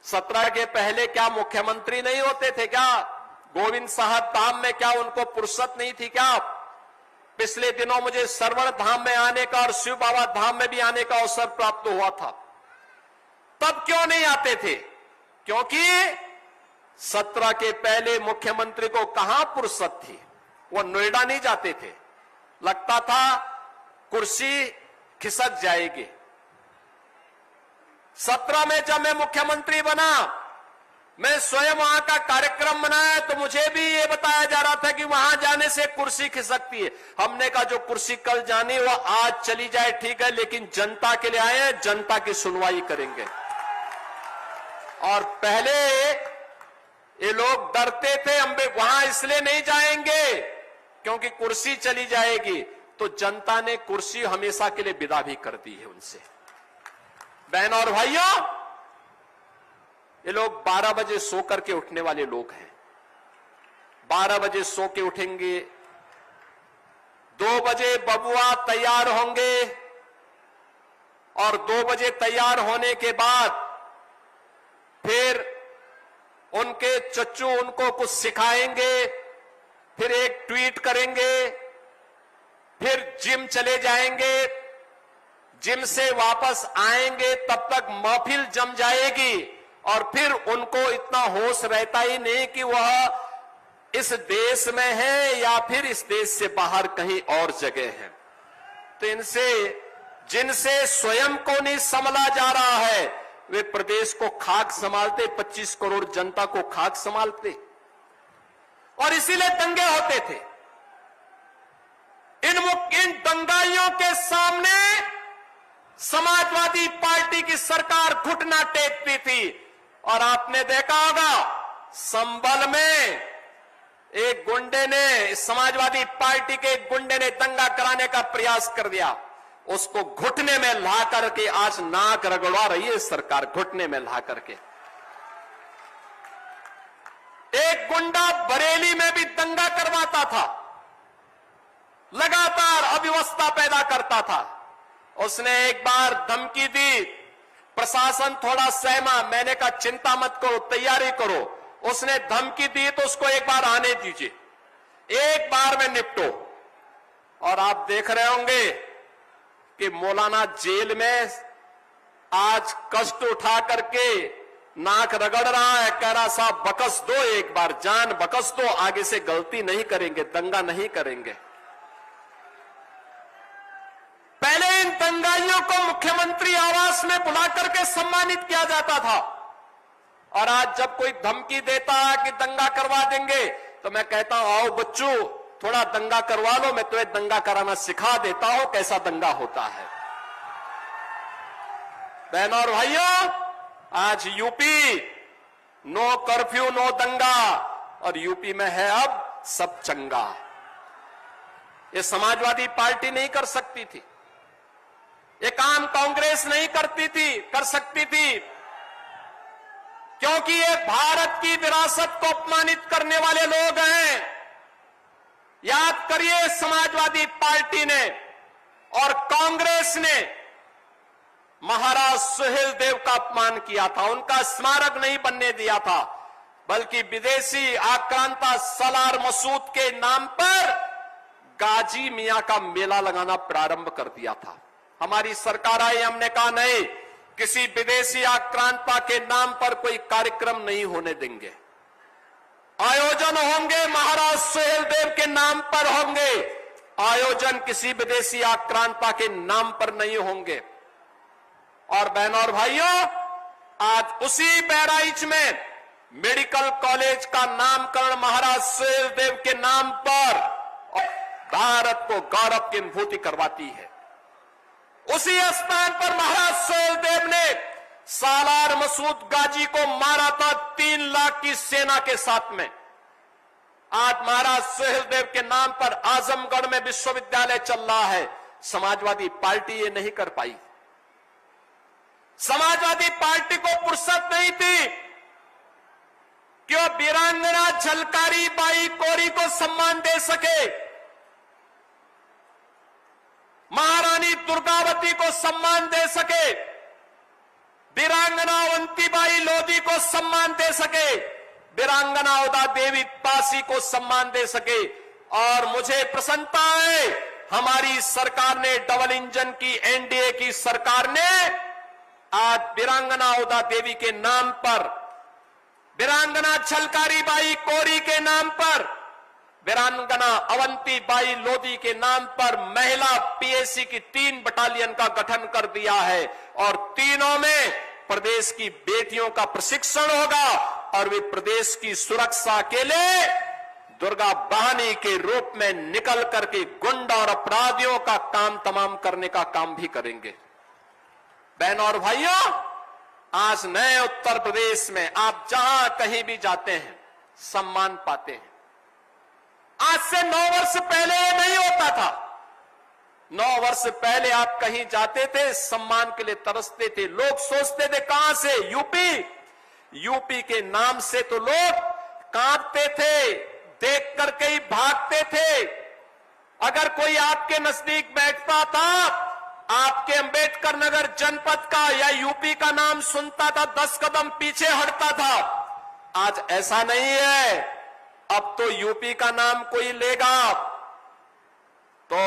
17 के पहले क्या मुख्यमंत्री नहीं होते थे क्या? गोविंद साहब धाम में क्या उनको फुर्सत नहीं थी क्या? पिछले दिनों मुझे सरवण धाम में आने का और शिव बाबा धाम में भी आने का अवसर प्राप्त हुआ था। तब क्यों नहीं आते थे? क्योंकि 17 के पहले मुख्यमंत्री को कहां फुर्सत थी। वो नोएडा नहीं जाते थे, लगता था कुर्सी खिसक जाएगी। 17 में जब मैं मुख्यमंत्री बना, मैं स्वयं वहां का कार्यक्रम बनाया तो मुझे भी ये बताया जा रहा था कि वहां जाने से कुर्सी खिसकती है। हमने कहा जो कुर्सी कल जानी वो आज चली जाए ठीक है, लेकिन जनता के लिए आए हैं, जनता की सुनवाई करेंगे। और पहले ये लोग डरते थे हम वहां इसलिए नहीं जाएंगे क्योंकि कुर्सी चली जाएगी, तो जनता ने कुर्सी हमेशा के लिए विदा भी कर दी है उनसे। बहनों और भाइयों, ये लोग 12 बजे सो करके उठने वाले लोग हैं। 12 बजे सो के उठेंगे, 2 बजे बबुआ तैयार होंगे और 2 बजे तैयार होने के बाद फिर उनके चच्चू उनको कुछ सिखाएंगे, फिर एक ट्वीट करेंगे, फिर जिम चले जाएंगे, जिम से वापस आएंगे तब तक महफिल जम जाएगी और फिर उनको इतना होश रहता ही नहीं कि वह इस देश में है या फिर इस देश से बाहर कहीं और जगह है। तो इनसे जिनसे स्वयं को नहीं संभला जा रहा है, वे प्रदेश को खाक संभालते, 25 करोड़ जनता को खाक संभालते और इसीलिए दंगे होते थे। इन दंगाइयों के सामने समाजवादी पार्टी की सरकार घुटना टेकती थी। और आपने देखा होगा संभल में एक गुंडे ने, समाजवादी पार्टी के एक गुंडे ने दंगा कराने का प्रयास कर दिया, उसको घुटने में ला करके आज नाक रगड़वा रही है सरकार, घुटने में ला करके। एक गुंडा बरेली में भी दंगा करवाता था, लगातार अव्यवस्था पैदा करता था। उसने एक बार धमकी दी, प्रशासन थोड़ा सहमा, मैंने कहा चिंता मत करो, तैयारी करो। उसने धमकी दी तो उसको एक बार आने दीजिए, एक बार में निपटो। और आप देख रहे होंगे कि मौलाना जेल में आज कष्ट उठा करके नाक रगड़ रहा है, कह रहा साहब बकस दो, एक बार जान बकस दो, आगे से गलती नहीं करेंगे, दंगा नहीं करेंगे। पहले इन दंगाइयों को मुख्यमंत्री आवास में बुला करके सम्मानित किया जाता था और आज जब कोई धमकी देता है कि दंगा करवा देंगे तो मैं कहता हूं आओ बच्चों थोड़ा दंगा करवा लो, मैं तुम्हें दंगा कराना सिखा देता हूं कैसा दंगा होता है। बहनों और भाइयों, आज यूपी नो कर्फ्यू नो दंगा और यूपी में है अब सब चंगा। ये समाजवादी पार्टी नहीं कर सकती थी, ये काम कांग्रेस नहीं कर सकती थी, क्योंकि ये भारत की विरासत को अपमानित करने वाले लोग हैं। याद करिए, समाजवादी पार्टी ने और कांग्रेस ने महाराज सुहेलदेव का अपमान किया था, उनका स्मारक नहीं बनने दिया था, बल्कि विदेशी आक्रांता सलार मसूद के नाम पर गाजी मियां का मेला लगाना प्रारंभ कर दिया था। हमारी सरकार आई, हमने कहा नहीं, किसी विदेशी आक्रांता के नाम पर कोई कार्यक्रम नहीं होने देंगे। आयोजन होंगे महाराज सुहेलदेव के नाम पर होंगे, आयोजन किसी विदेशी आक्रांता के नाम पर नहीं होंगे। और बहनों और भाइयों, आज उसी बहराइच में मेडिकल कॉलेज का नामकरण महाराज सुहेलदेव के नाम पर भारत को गौरव की अनुभूति करवाती है। उसी स्थान पर महाराज सुहेलदेव ने सालार मसूद गाजी को मारा था 3 लाख की सेना के साथ में। आज महाराज सुहेलदेव के नाम पर आजमगढ़ में विश्वविद्यालय चल रहा है, समाजवादी पार्टी ये नहीं कर पाई। समाजवादी पार्टी को फुर्सत नहीं थी कि वो वीरांगना झलकारी बाई कोरी को सम्मान दे सके, महारानी दुर्गावती को सम्मान दे सके। वीरांगना अवंतीबाई लोधी को सम्मान दे सके, वीरांगना उदा देवी पासी को सम्मान दे सके। और मुझे प्रसन्नता है हमारी सरकार ने, डबल इंजन की एनडीए की सरकार ने आज वीरांगना उदा देवी के नाम पर, वीरांगना छलकारी बाई कोरी के नाम पर, वीरांगना अवंतीबाई लोधी के नाम पर महिला पीएसी की 3 बटालियन का गठन कर दिया है। और तीनों में प्रदेश की बेटियों का प्रशिक्षण होगा और वे प्रदेश की सुरक्षा के लिए दुर्गा बहानी के रूप में निकल करके गुंडा और अपराधियों का काम तमाम करने का काम भी करेंगे। बहनों और भाइयों, आज नए उत्तर प्रदेश में आप जहां कहीं भी जाते हैं सम्मान पाते हैं। आज से 9 वर्ष पहले ये नहीं होता था। 9 वर्ष पहले आप कहीं जाते थे सम्मान के लिए तरसते थे। लोग सोचते थे कहां से, यूपी के नाम से तो लोग कांपते थे, देख करके ही भागते थे। अगर कोई आपके नजदीक बैठता था, आपके अंबेडकर नगर जनपद का या यूपी का नाम सुनता था, 10 कदम पीछे हटता था। आज ऐसा नहीं है। अब तो यूपी का नाम कोई लेगा तो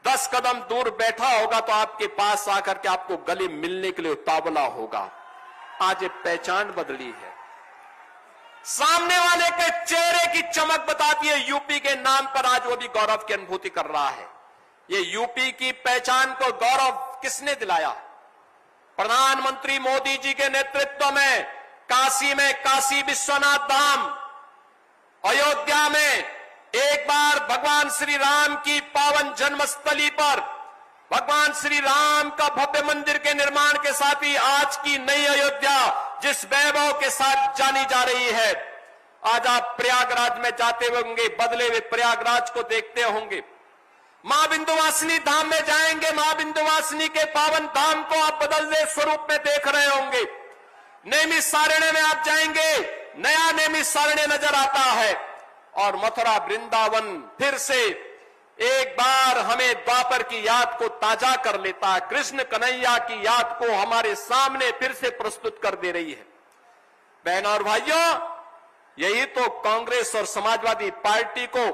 10 कदम दूर बैठा होगा तो आपके पास आकर के आपको गले मिलने के लिए उतावला होगा। आज ये पहचान बदली है। सामने वाले के चेहरे की चमक बताती है यूपी के नाम पर। आज वो भी गौरव की अनुभूति कर रहा है। ये यूपी की पहचान को गौरव किसने दिलाया? प्रधानमंत्री मोदी जी के नेतृत्व में काशी विश्वनाथ धाम, अयोध्या में एक बार भगवान श्री राम की पावन जन्मस्थली पर भगवान श्री राम का भव्य मंदिर के निर्माण के साथ ही आज की नई अयोध्या जिस वैभव के साथ जानी जा रही है। आज आप प्रयागराज में जाते होंगे, बदले हुए प्रयागराज को देखते होंगे। मां विंध्यवासिनी धाम में जाएंगे, मां विंध्यवासिनी के पावन धाम को आप बदलते स्वरूप में देख रहे होंगे। नैमिषारण्य में आप जाएंगे, नया नैमिषारण्य नजर आता है। और मथुरा वृंदावन फिर से एक बार हमें द्वापर की याद को ताजा कर लेता है। कृष्ण कन्हैया की याद को हमारे सामने फिर से प्रस्तुत कर दे रही है। बहनों और भाइयों, यही तो कांग्रेस और समाजवादी पार्टी को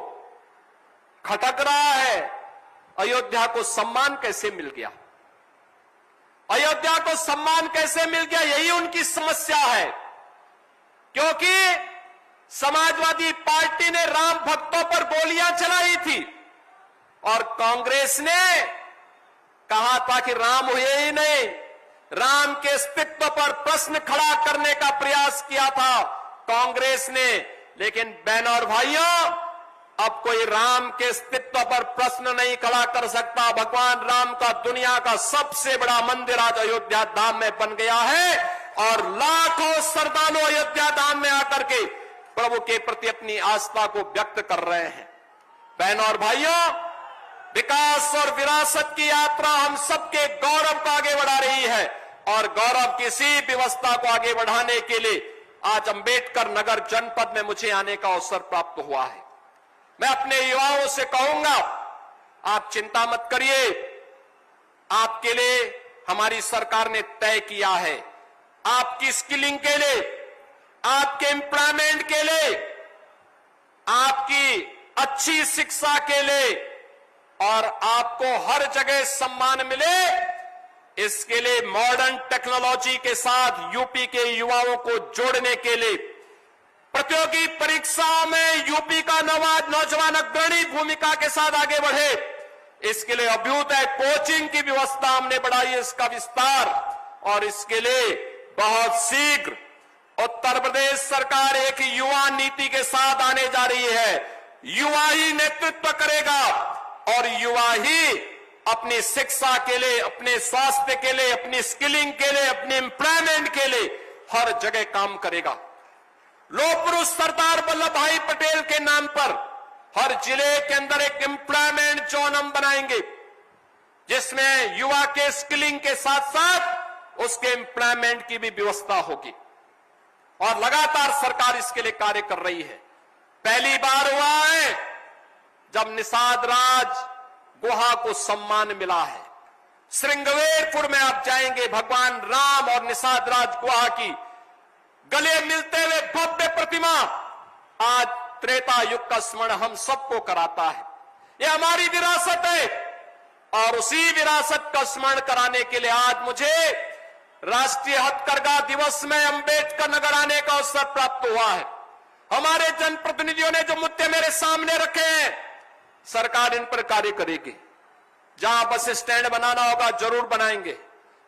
खटक रहा है। अयोध्या को सम्मान कैसे मिल गया? अयोध्या को सम्मान कैसे मिल गया, यही उनकी समस्या है। क्योंकि समाजवादी पार्टी ने राम भक्तों पर गोलियां चलाई थी और कांग्रेस ने कहा था कि राम हुए ही नहीं, राम के अस्तित्व पर प्रश्न खड़ा करने का प्रयास किया था कांग्रेस ने। लेकिन बहनों और भाइयों, अब कोई राम के अस्तित्व पर प्रश्न नहीं खड़ा कर सकता। भगवान राम का दुनिया का सबसे बड़ा मंदिर आज अयोध्या धाम में बन गया है और लाखों श्रद्धालु अयोध्या धाम में आकर के प्रभु के प्रति अपनी आस्था को व्यक्त कर रहे हैं। बहनों और भाइयों, विकास और विरासत की यात्रा हम सबके गौरव को आगे बढ़ा रही है और गौरव किसी व्यवस्था को आगे बढ़ाने के लिए आज अंबेडकर नगर जनपद में मुझे आने का अवसर प्राप्त हुआ है। मैं अपने युवाओं से कहूंगा, आप चिंता मत करिए। आपके लिए हमारी सरकार ने तय किया है, आपकी स्किलिंग के लिए, आपके एम्प्लॉयमेंट के लिए, आपकी अच्छी शिक्षा के लिए और आपको हर जगह सम्मान मिले, इसके लिए मॉडर्न टेक्नोलॉजी के साथ यूपी के युवाओं को जोड़ने के लिए प्रतियोगी परीक्षाओं में यूपी का नौजवान अग्रणी भूमिका के साथ आगे बढ़े, इसके लिए अभ्युदय कोचिंग की व्यवस्था हमने बढ़ाई है, इसका विस्तार। और इसके लिए बहुत शीघ्र उत्तर प्रदेश सरकार एक युवा नीति के साथ आने जा रही है। युवा ही नेतृत्व करेगा और युवा ही अपनी शिक्षा के लिए, अपने स्वास्थ्य के लिए, अपनी स्किलिंग के लिए, अपने एम्प्लॉयमेंट के लिए हर जगह काम करेगा। लोह पुरुष सरदार वल्लभ भाई पटेल के नाम पर हर जिले के अंदर एक एम्प्लॉयमेंट जोन हम बनाएंगे, जिसमें युवा के स्किलिंग के साथ साथ उसके एम्प्लॉयमेंट की भी व्यवस्था होगी। और लगातार सरकार इसके लिए कार्य कर रही है। पहली बार हुआ है जब निषाद राज गुहा को सम्मान मिला है। श्रृंगवेरपुर में आप जाएंगे, भगवान राम और निषाद राज गुहा की गले मिलते हुए भव्य प्रतिमा आज त्रेता युग का स्मरण हम सबको कराता है। यह हमारी विरासत है और उसी विरासत का स्मरण कराने के लिए आज मुझे राष्ट्रीय हथकरघा दिवस में अंबेडकर नगर आने का अवसर प्राप्त हुआ है। हमारे जनप्रतिनिधियों ने जो मुद्दे मेरे सामने रखे हैं, सरकार इन पर कार्य करेगी। जहां बस स्टैंड बनाना होगा जरूर बनाएंगे,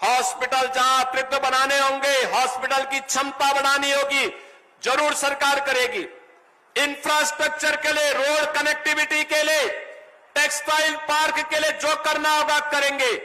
हॉस्पिटल जहां अतिरिक्त बनाने होंगे, हॉस्पिटल की क्षमता बढ़ानी होगी, जरूर सरकार करेगी। इंफ्रास्ट्रक्चर के लिए, रोड कनेक्टिविटी के लिए, टेक्सटाइल पार्क के लिए जो करना होगा करेंगे।